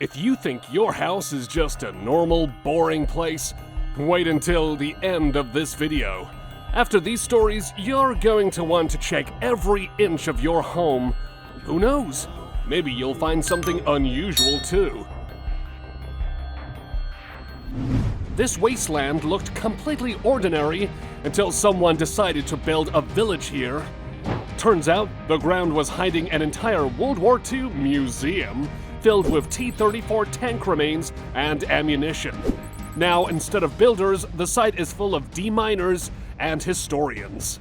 If you think your house is just a normal, boring place, wait until the end of this video. After these stories, you're going to want to check every inch of your home. Who knows? Maybe you'll find something unusual too. This wasteland looked completely ordinary until someone decided to build a village here. Turns out, the ground was hiding an entire World War II museum filled with T-34 tank remains and ammunition. Now, instead of builders, the site is full of deminers and historians.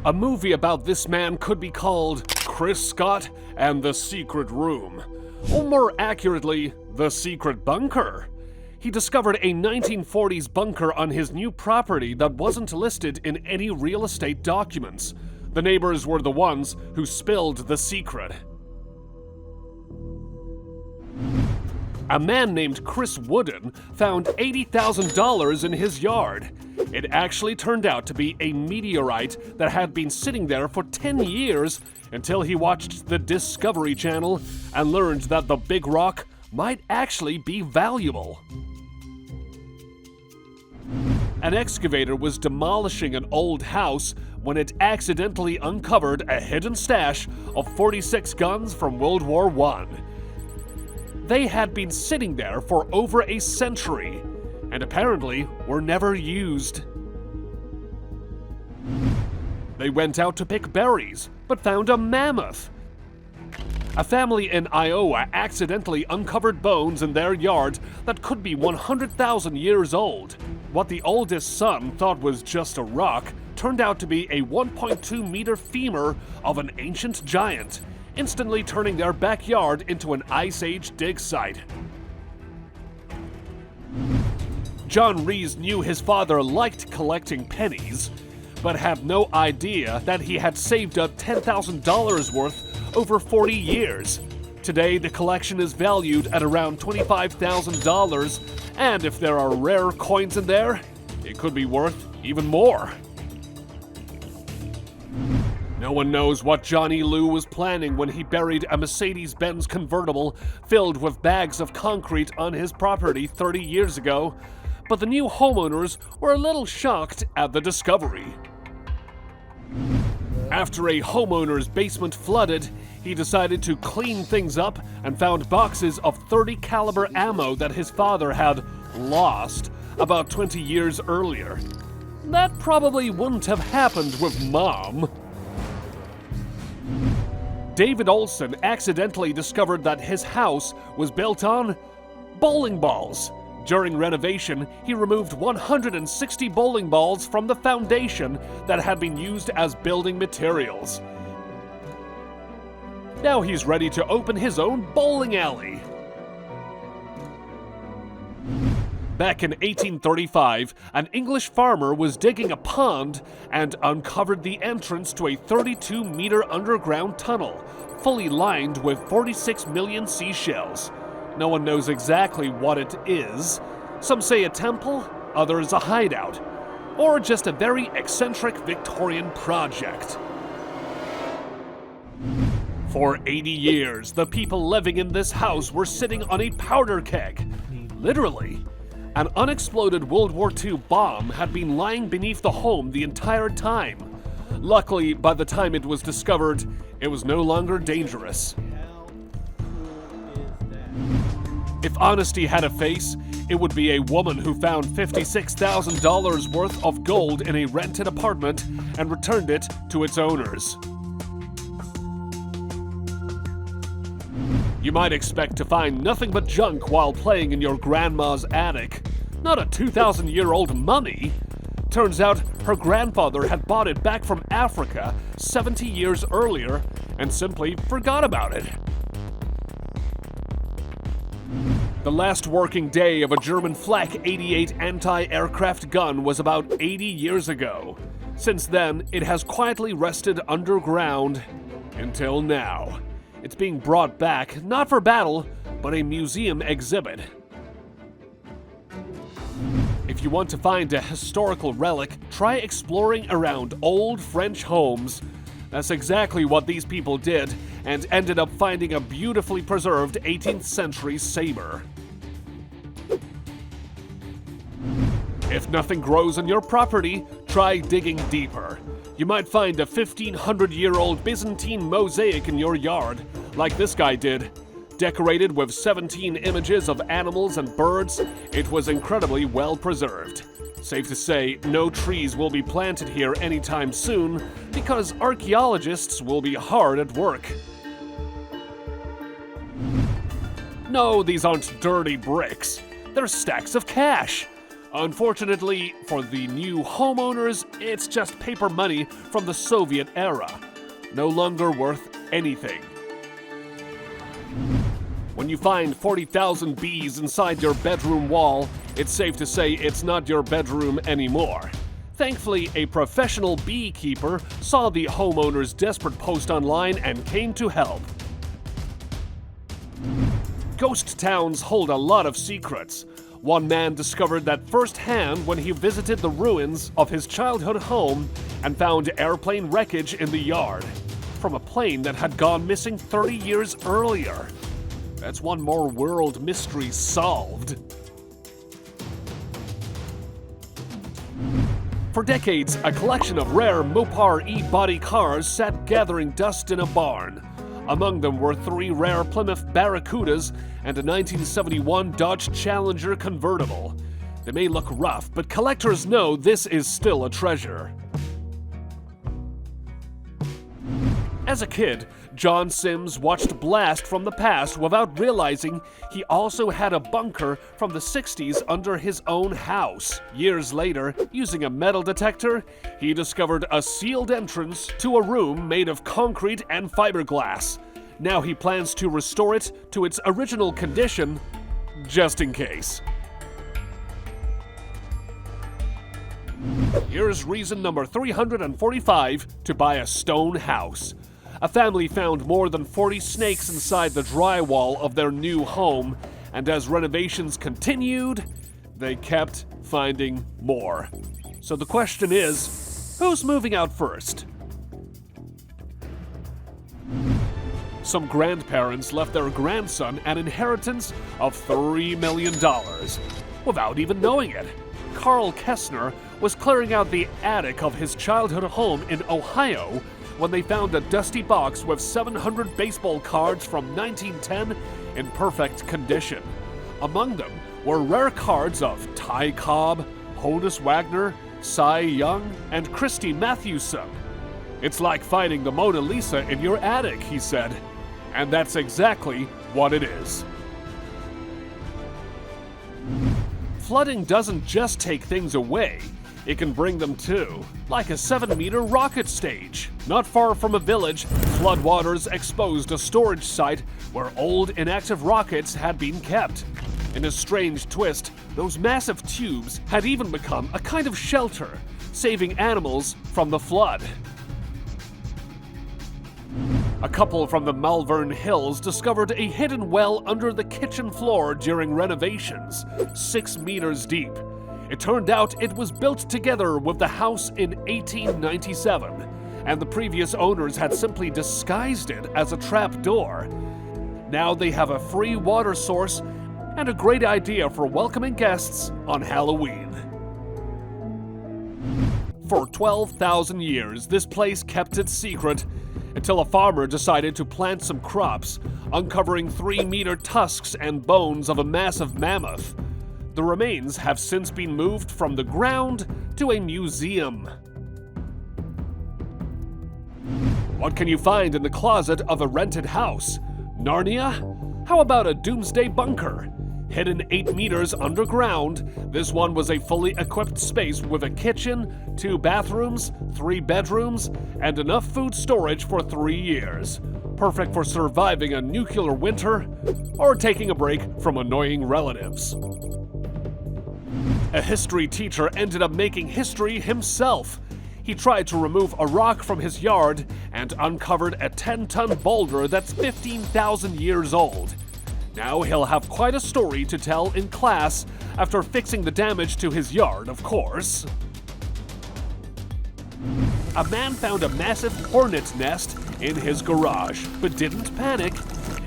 A movie about this man could be called Chris Scott and the Secret Room, or more accurately, the Secret Bunker. He discovered a 1940s bunker on his new property that wasn't listed in any real estate documents. The neighbors were the ones who spilled the secret. A man named Chris Wooden found $80,000 in his yard. It actually turned out to be a meteorite that had been sitting there for 10 years until he watched the Discovery Channel and learned that the big rock might actually be valuable. An excavator was demolishing an old house when it accidentally uncovered a hidden stash of 46 guns from World War I. They had been sitting there for over a century, and apparently were never used. They went out to pick berries, but found a mammoth. A family in Iowa accidentally uncovered bones in their yard that could be 100,000 years old. What the oldest son thought was just a rock turned out to be a 1.2-meter femur of an ancient giant, instantly turning their backyard into an Ice Age dig site. John Rees knew his father liked collecting pennies, but had no idea that he had saved up $10,000 worth over 40 years. Today, the collection is valued at around $25,000, and if there are rare coins in there, it could be worth even more. No one knows what Johnny Lou was planning when he buried a Mercedes-Benz convertible filled with bags of concrete on his property 30 years ago, but the new homeowners were a little shocked at the discovery. After a homeowner's basement flooded, he decided to clean things up and found boxes of .30 caliber ammo that his father had lost about 20 years earlier. That probably wouldn't have happened with Mom. David Olson accidentally discovered that his house was built on bowling balls. During renovation, he removed 160 bowling balls from the foundation that had been used as building materials. Now he's ready to open his own bowling alley. Back in 1835, an English farmer was digging a pond and uncovered the entrance to a 32-meter underground tunnel, fully lined with 46 million seashells. No one knows exactly what it is. Some say a temple, others a hideout, or just a very eccentric Victorian project. For 80 years, the people living in this house were sitting on a powder keg. Literally. An unexploded World War II bomb had been lying beneath the home the entire time. Luckily, by the time it was discovered, it was no longer dangerous. If honesty had a face, it would be a woman who found $56,000 worth of gold in a rented apartment and returned it to its owners. You might expect to find nothing but junk while playing in your grandma's attic. Not a 2,000-year-old mummy. Turns out her grandfather had bought it back from Africa 70 years earlier and simply forgot about it. The last working day of a German Flak 88 anti-aircraft gun was about 80 years ago. Since then, it has quietly rested underground until now. It's being brought back, not for battle, but a museum exhibit. If you want to find a historical relic, try exploring around old French homes. That's exactly what these people did, and ended up finding a beautifully preserved 18th century saber. If nothing grows on your property, try digging deeper. You might find a 1500-year-old Byzantine mosaic in your yard, like this guy did. Decorated with 17 images of animals and birds, it was incredibly well preserved. Safe to say, no trees will be planted here anytime soon, because archaeologists will be hard at work. No, these aren't dirty bricks. They're stacks of cash. Unfortunately, for the new homeowners, it's just paper money from the Soviet era. No longer worth anything. When you find 40,000 bees inside your bedroom wall, it's safe to say it's not your bedroom anymore. Thankfully, a professional beekeeper saw the homeowner's desperate post online and came to help. Ghost towns hold a lot of secrets. One man discovered that firsthand when he visited the ruins of his childhood home and found airplane wreckage in the yard from a plane that had gone missing 30 years earlier. That's one more world mystery solved. For decades, a collection of rare Mopar E-body cars sat gathering dust in a barn. Among them were 3 rare Plymouth Barracudas and a 1971 Dodge Challenger convertible. They may look rough, but collectors know this is still a treasure. As a kid, John Sims watched Blast from the Past without realizing he also had a bunker from the 60s under his own house. Years later, using a metal detector, he discovered a sealed entrance to a room made of concrete and fiberglass. Now he plans to restore it to its original condition, just in case. Here's reason number 345 to buy a stone house. A family found more than 40 snakes inside the drywall of their new home, and as renovations continued, they kept finding more. So the question is, who's moving out first? Some grandparents left their grandson an inheritance of $3 million without even knowing it. Carl Kessner was clearing out the attic of his childhood home in Ohio when they found a dusty box with 700 baseball cards from 1910 in perfect condition. Among them were rare cards of Ty Cobb, Honus Wagner, Cy Young, and Christy Mathewson. "It's like finding the Mona Lisa in your attic," he said. And that's exactly what it is. Flooding doesn't just take things away, it can bring them too, like a 7-meter rocket stage. Not far from a village, floodwaters exposed a storage site where old inactive rockets had been kept. In a strange twist, those massive tubes had even become a kind of shelter, saving animals from the flood. A couple from the Malvern Hills discovered a hidden well under the kitchen floor during renovations, 6 meters deep. It turned out it was built together with the house in 1897, and the previous owners had simply disguised it as a trap door. Now they have a free water source and a great idea for welcoming guests on Halloween. For 12,000 years, this place kept its secret until a farmer decided to plant some crops, uncovering 3-meter tusks and bones of a massive mammoth. The remains have since been moved from the ground to a museum. What can you find in the closet of a rented house? Narnia? How about a doomsday bunker? Hidden 8 meters underground, this one was a fully equipped space with a kitchen, 2 bathrooms, 3 bedrooms, and enough food storage for 3 years. Perfect for surviving a nuclear winter or taking a break from annoying relatives. A history teacher ended up making history himself. He tried to remove a rock from his yard and uncovered a 10-ton boulder that's 15,000 years old. Now he'll have quite a story to tell in class after fixing the damage to his yard, of course. A man found a massive hornet's nest in his garage, but didn't panic.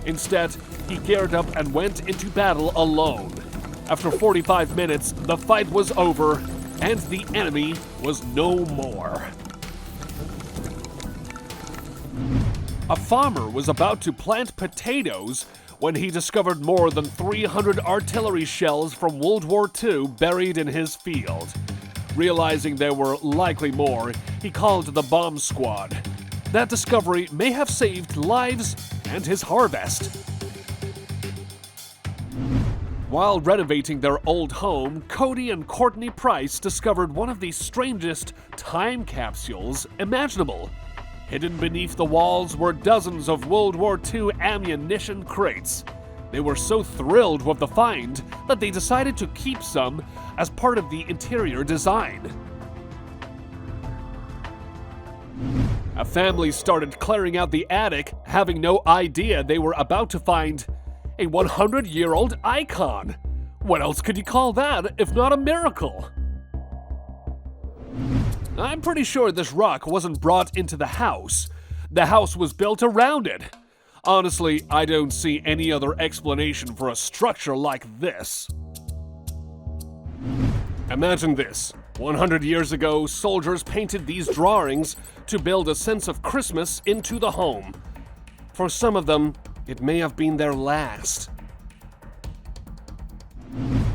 Instead, he geared up and went into battle alone. After 45 minutes, the fight was over, and the enemy was no more. A farmer was about to plant potatoes when he discovered more than 300 artillery shells from World War II buried in his field. Realizing there were likely more, he called the bomb squad. That discovery may have saved lives and his harvest. While renovating their old home, Cody and Courtney Price discovered one of the strangest time capsules imaginable. Hidden beneath the walls were dozens of World War II ammunition crates. They were so thrilled with the find that they decided to keep some as part of the interior design. A family started clearing out the attic, having no idea they were about to find a 100-year-old icon. What else could you call that if not a miracle? I'm pretty sure this rock wasn't brought into the house. The house was built around it. Honestly, I don't see any other explanation for a structure like this. Imagine this. 100 years ago, soldiers painted these drawings to build a sense of Christmas into the home. For some of them, it may have been their last.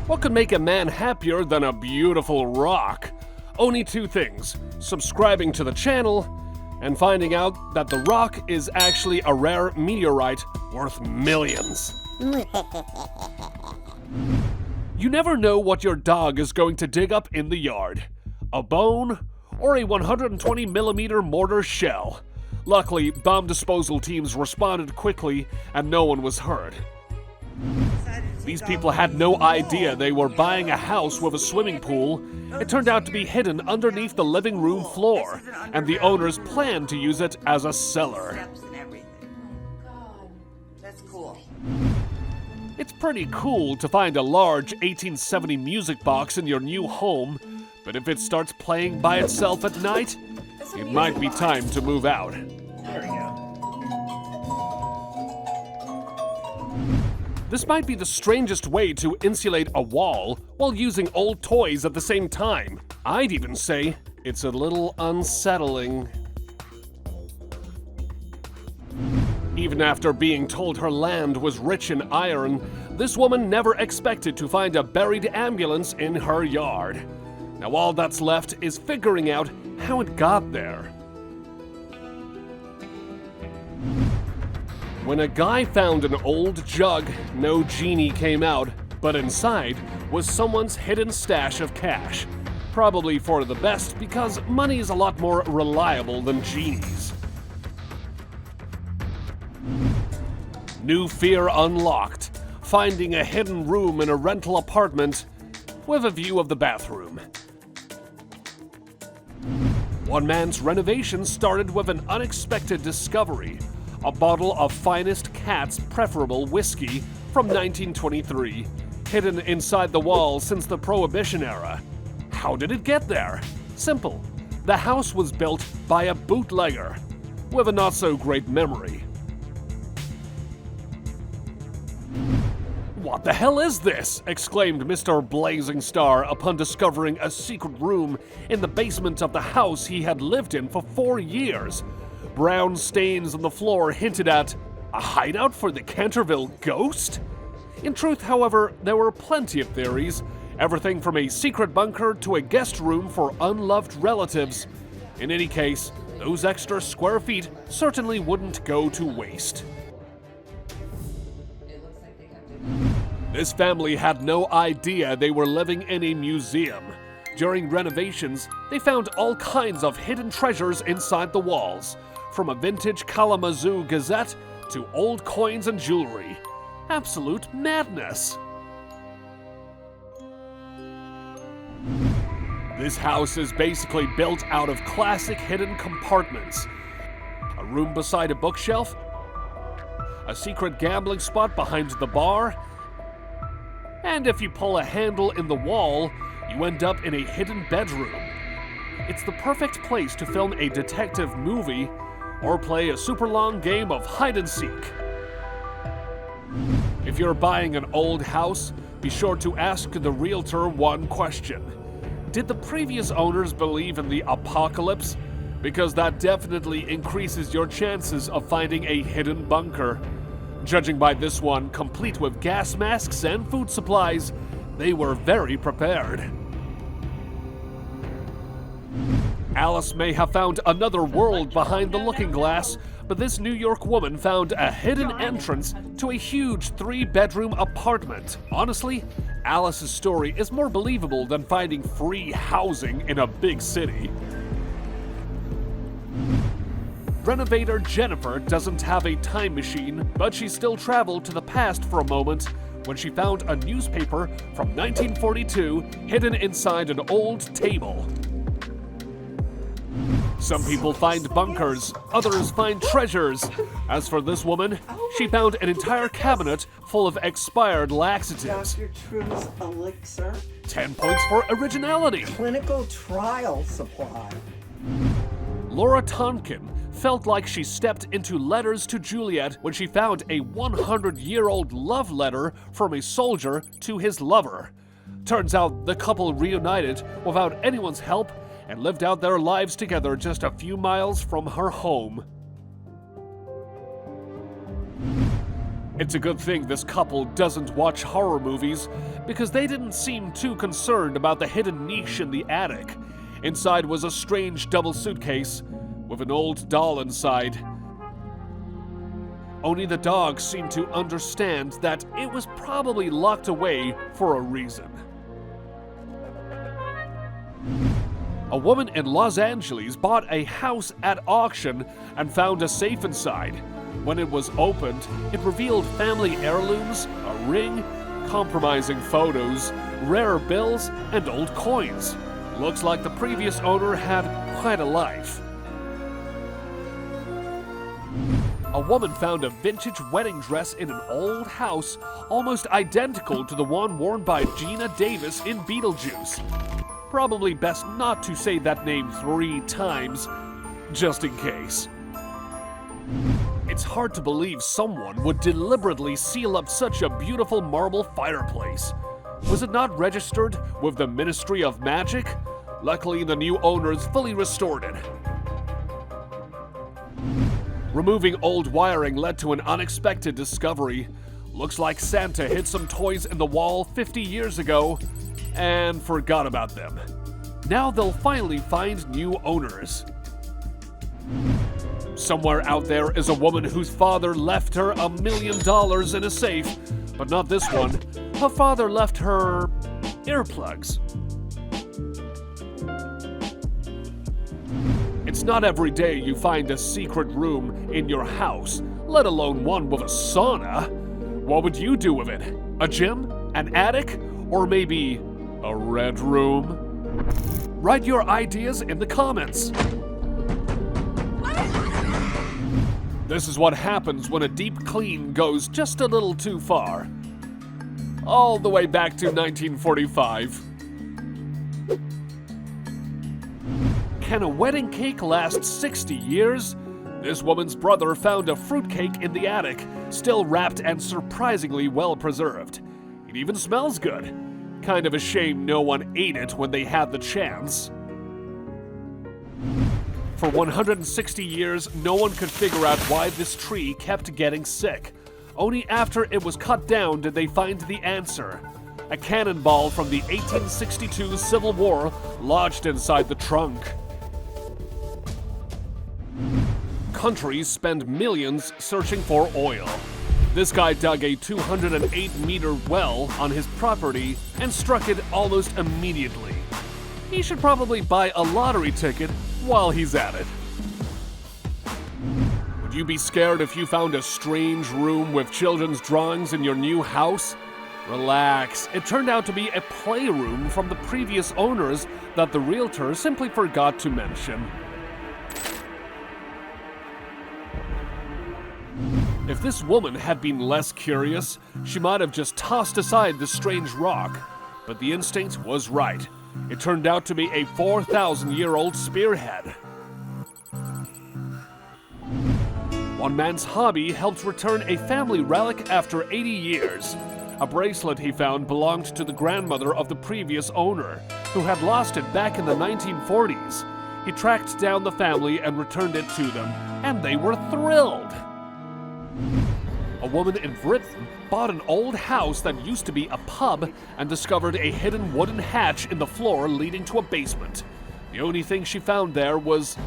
What could make a man happier than a beautiful rock? Only two things: subscribing to the channel and finding out that the rock is actually a rare meteorite worth millions. You never know what your dog is going to dig up in the yard. A bone or a 120mm mortar shell. Luckily, bomb disposal teams responded quickly and no one was hurt. These people had no idea they were buying a house with a swimming pool. It turned out to be hidden underneath the living room floor, and the owners planned to use it as a cellar. That's cool. It's pretty cool to find a large 1870 music box in your new home, but if it starts playing by itself at night, it might be time to move out. There we go. This might be the strangest way to insulate a wall while using old toys at the same time. I'd even say it's a little unsettling. Even after being told her land was rich in iron, this woman never expected to find a buried ambulance in her yard. Now all that's left is figuring out how it got there. When a guy found an old jug, no genie came out, but inside was someone's hidden stash of cash. Probably for the best, because money is a lot more reliable than genies. New fear unlocked, finding a hidden room in a rental apartment with a view of the bathroom. One man's renovation started with an unexpected discovery. A bottle of finest Cat's Preferable whiskey from 1923, hidden inside the wall since the Prohibition era. How did it get there? Simple. The house was built by a bootlegger with a not-so-great memory. "What the hell is this?" exclaimed Mr. Blazing Star upon discovering a secret room in the basement of the house he had lived in for 4 years. Brown stains on the floor hinted at a hideout for the Canterville ghost? In truth, however, there were plenty of theories, everything from a secret bunker to a guest room for unloved relatives. In any case, those extra square feet certainly wouldn't go to waste. This family had no idea they were living in a museum. During renovations, they found all kinds of hidden treasures inside the walls, from a vintage Kalamazoo Gazette to old coins and jewelry. Absolute madness. This house is basically built out of classic hidden compartments. A room beside a bookshelf, a secret gambling spot behind the bar, and if you pull a handle in the wall, you end up in a hidden bedroom. it's the perfect place to film a detective movie or play a super long game of hide and seek. If you're buying an old house, be sure to ask the realtor one question. Did the previous owners believe in the apocalypse? Because that definitely increases your chances of finding a hidden bunker. Judging by this one, complete with gas masks and food supplies, they were very prepared. Alice may have found another world behind the looking glass, but this New York woman found a hidden entrance to a huge 3-bedroom apartment. Honestly, Alice's story is more believable than finding free housing in a big city. Renovator Jennifer doesn't have a time machine, but she still traveled to the past for a moment when she found a newspaper from 1942 hidden inside an old table. Some people find bunkers, others find treasures. As for this woman, she found an entire cabinet full of expired laxatives. Dr. True's elixir. 10 points for originality. Clinical trial supply. Laura Tonkin felt like she stepped into Letters to Juliet when she found a 100-year-old love letter from a soldier to his lover. Turns out the couple reunited without anyone's help and lived out their lives together just a few miles from her home. It's a good thing this couple doesn't watch horror movies, because they didn't seem too concerned about the hidden niche in the attic. Inside was a strange double suitcase with an old doll inside. Only the dog seemed to understand that it was probably locked away for a reason. A woman in Los Angeles bought a house at auction and found a safe inside. When it was opened, it revealed family heirlooms, a ring, compromising photos, rare bills, and old coins. Looks like the previous owner had quite a life. A woman found a vintage wedding dress in an old house, almost identical to the one worn by Gina Davis in Beetlejuice. Probably best not to say that name 3 times, just in case. It's hard to believe someone would deliberately seal up such a beautiful marble fireplace. Was it not registered with the Ministry of Magic? Luckily, the new owners fully restored it. Removing old wiring led to an unexpected discovery. Looks like Santa hid some toys in the wall 50 years ago and forgot about them. Now they'll finally find new owners. Somewhere out there is a woman whose father left her $1 million in a safe, but not this one. Her father left her earplugs. It's not every day you find a secret room in your house, let alone one with a sauna. What would you do with it? A gym? An attic? Or maybe a red room? Write your ideas in the comments. This is what happens when a deep clean goes just a little too far. All the way back to 1945. Can a wedding cake last 60 years? This woman's brother found a fruitcake in the attic, still wrapped and surprisingly well preserved. It even smells good. Kind of a shame no one ate it when they had the chance. For 160 years, no one could figure out why this tree kept getting sick. Only after it was cut down did they find the answer. A cannonball from the 1862 Civil War lodged inside the trunk. Countries spend millions searching for oil. This guy dug a 208-meter well on his property and struck it almost immediately. He should probably buy a lottery ticket while he's at it. Would you be scared if you found a strange room with children's drawings in your new house? Relax, it turned out to be a playroom from the previous owners that the realtor simply forgot to mention. If this woman had been less curious, she might have just tossed aside the strange rock. But the instinct was right. It turned out to be a 4,000-year-old spearhead. One man's hobby helped return a family relic after 80 years. A bracelet he found belonged to the grandmother of the previous owner, who had lost it back in the 1940s. He tracked down the family and returned it to them, and they were thrilled. A woman in Britain bought an old house that used to be a pub and discovered a hidden wooden hatch in the floor leading to a basement. The only thing she found there was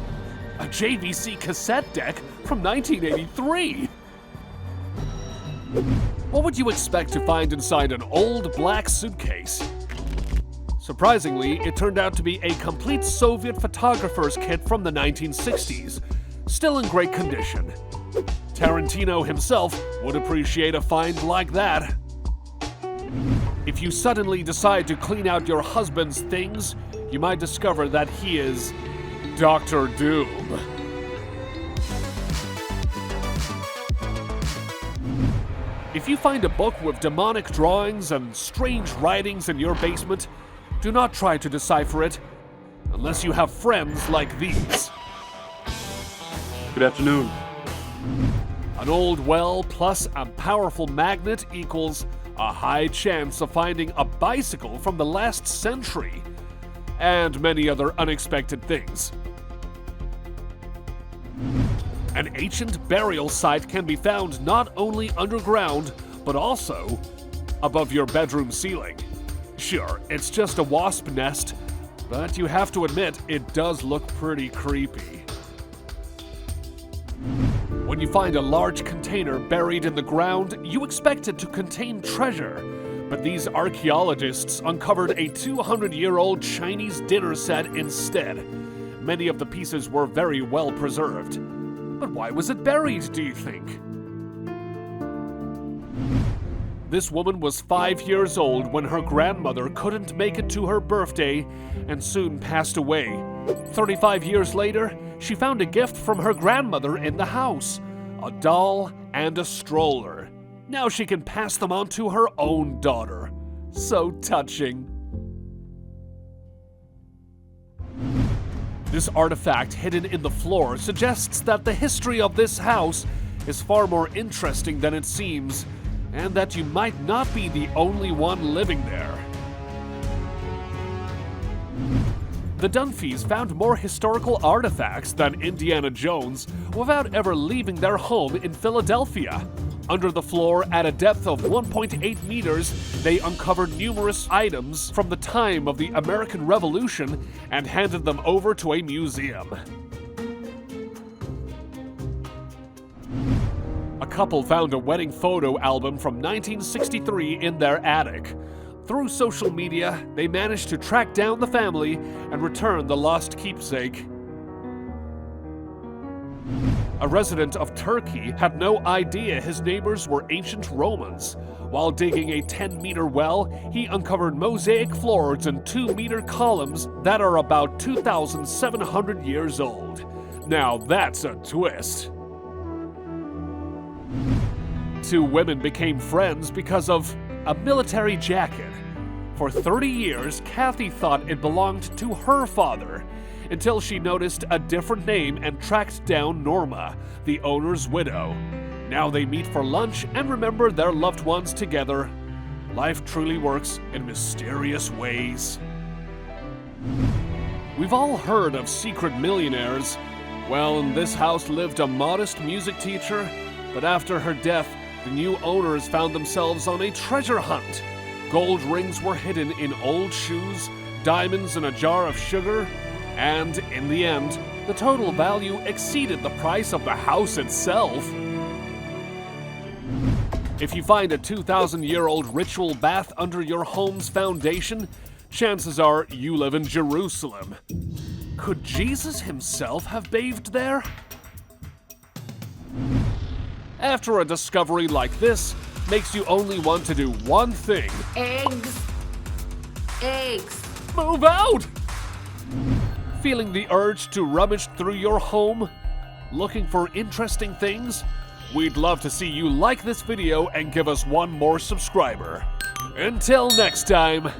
a JVC cassette deck from 1983. What would you expect to find inside an old black suitcase? Surprisingly, it turned out to be a complete Soviet photographer's kit from the 1960s, still in great condition. Tarantino himself would appreciate a find like that. If you suddenly decide to clean out your husband's things, you might discover that he is Dr. Doom. If you find a book with demonic drawings and strange writings in your basement, do not try to decipher it, unless you have friends like these. Good afternoon. An old well plus a powerful magnet equals a high chance of finding a bicycle from the last century, and many other unexpected things. An ancient burial site can be found not only underground, but also above your bedroom ceiling. Sure, it's just a wasp nest, but you have to admit it does look pretty creepy. When you find a large container buried in the ground, you expect it to contain treasure, but these archaeologists uncovered a 200-year-old Chinese dinner set instead. Many of the pieces were very well preserved. But why was it buried, do you think? This woman was 5 years old when her grandmother couldn't make it to her birthday and soon passed away. 35 years later, she found a gift from her grandmother in the house, a doll and a stroller. Now she can pass them on to her own daughter. So touching. This artifact hidden in the floor suggests that the history of this house is far more interesting than it seems, and that you might not be the only one living there. The Dunphys found more historical artifacts than Indiana Jones without ever leaving their home in Philadelphia. Under the floor, at a depth of 1.8 meters, they uncovered numerous items from the time of the American Revolution and handed them over to a museum. A couple found a wedding photo album from 1963 in their attic. Through social media, they managed to track down the family and return the lost keepsake. A resident of Turkey had no idea his neighbors were ancient Romans. While digging a 10-meter well, he uncovered mosaic floors and 2-meter columns that are about 2,700 years old. Now that's a twist. Two women became friends because of a military jacket. For 30 years, Kathy thought it belonged to her father, until she noticed a different name and tracked down Norma, the owner's widow. Now they meet for lunch and remember their loved ones together. Life truly works in mysterious ways. We've all heard of secret millionaires. Well, in this house lived a modest music teacher, but after her death, the new owners found themselves on a treasure hunt. Gold rings were hidden in old shoes, diamonds in a jar of sugar, and in the end, the total value exceeded the price of the house itself. If you find a 2,000-year-old ritual bath under your home's foundation, chances are you live in Jerusalem. Could Jesus himself have bathed there? After a discovery like this, makes you only want to do one thing. Eggs. Eggs. Move out! Feeling the urge to rummage through your home? Looking for interesting things? We'd love to see you like this video and give us one more subscriber. Until next time.